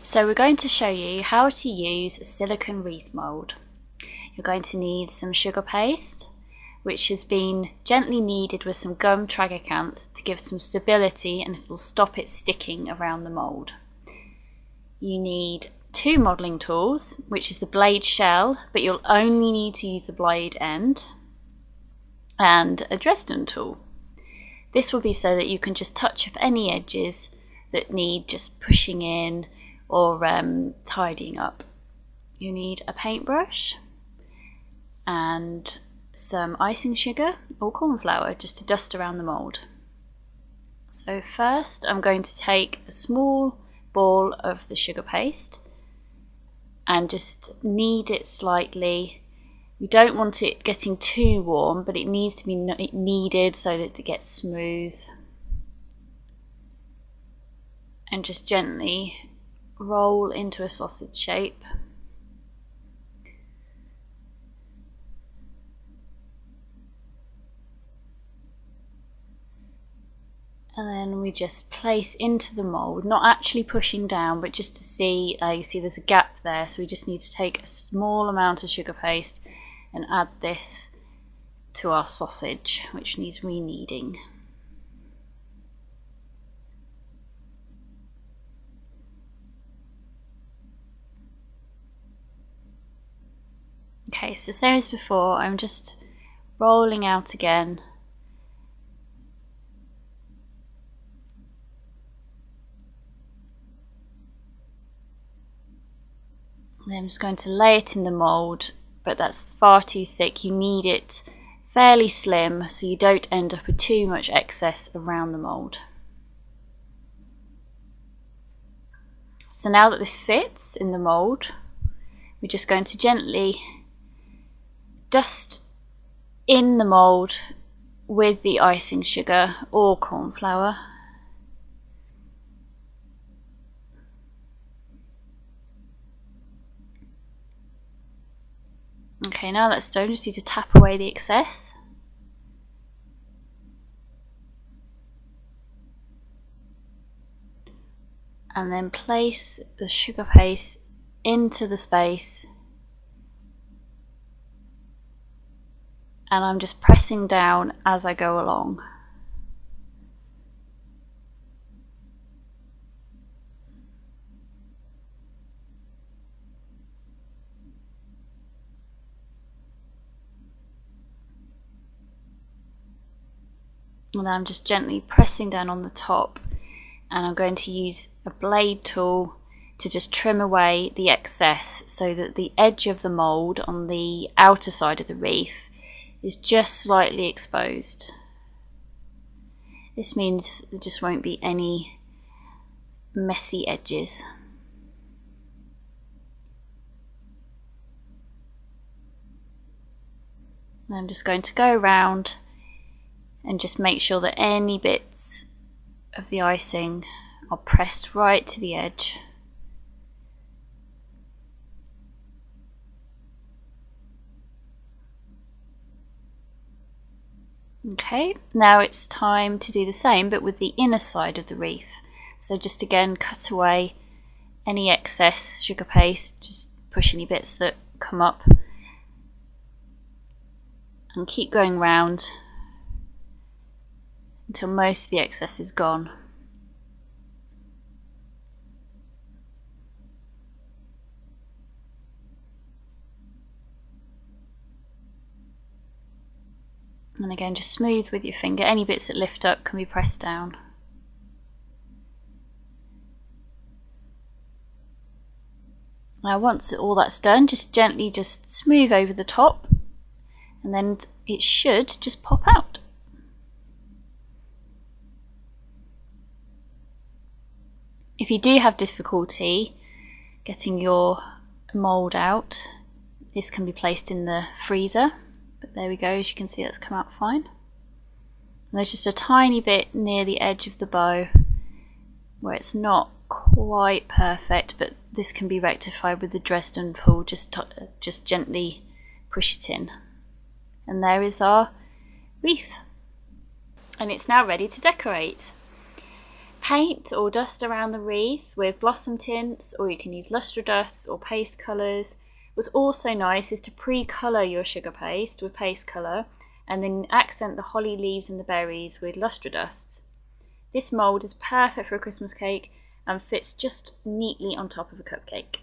So we're going to show you how to use a silicone wreath mould. You're going to need some sugar paste, which has been gently kneaded with some gum tragacanth to give some stability and it will stop it sticking around the mould. You need two modelling tools, which is the blade shell, but you'll only need to use the blade end, and a Dresden tool. This will be so that you can just touch up any edges that need just pushing in or tidying up. You need a paintbrush and some icing sugar or corn flour just to dust around the mould. So first I'm going to take a small ball of the sugar paste and just knead it slightly. You don't want it getting too warm, but it needs to be kneaded so that it gets smooth. And just gently roll into a sausage shape. And then we just place into the mould, not actually pushing down, but just to see, you see there's a gap there, so we just need to take a small amount of sugar paste and add this to our sausage, which needs re-kneading. Okay, so same as before, I'm just rolling out again. And I'm just going to lay it in the mould, but that's far too thick. You need it fairly slim so you don't end up with too much excess around the mould. So now that this fits in the mould, we're just going to gently dust in the mould with the icing sugar or corn flour. Okay, now that's done, just need to tap away the excess. And then place the sugar paste into the space. And I'm just pressing down as I go along. And then I'm just gently pressing down on the top, and I'm going to use a blade tool to just trim away the excess so that the edge of the mould on the outer side of the wreath is just slightly exposed. This means there just won't be any messy edges. And I'm just going to go around and just make sure that any bits of the icing are pressed right to the edge. Okay, now it's time to do the same but with the inner side of the wreath. So just again cut away any excess sugar paste, just push any bits that come up and keep going round until most of the excess is gone. And again, just smooth with your finger. Any bits that lift up can be pressed down. Now once all that's done, just gently just smooth over the top and then it should just pop out. If you do have difficulty getting your mould out, this can be placed in the freezer. But there we go, as you can see that's come out fine. And there's just a tiny bit near the edge of the bow where it's not quite perfect, but this can be rectified with the Dresden tool. Just gently push it in. And there is our wreath. And it's now ready to decorate. paint or dust around the wreath with blossom tints, or you can use lustre dusts or paste colours. What's also nice is to pre-colour your sugar paste with paste colour and then accent the holly leaves and the berries with lustre dusts. This mould is perfect for a Christmas cake and fits just neatly on top of a cupcake.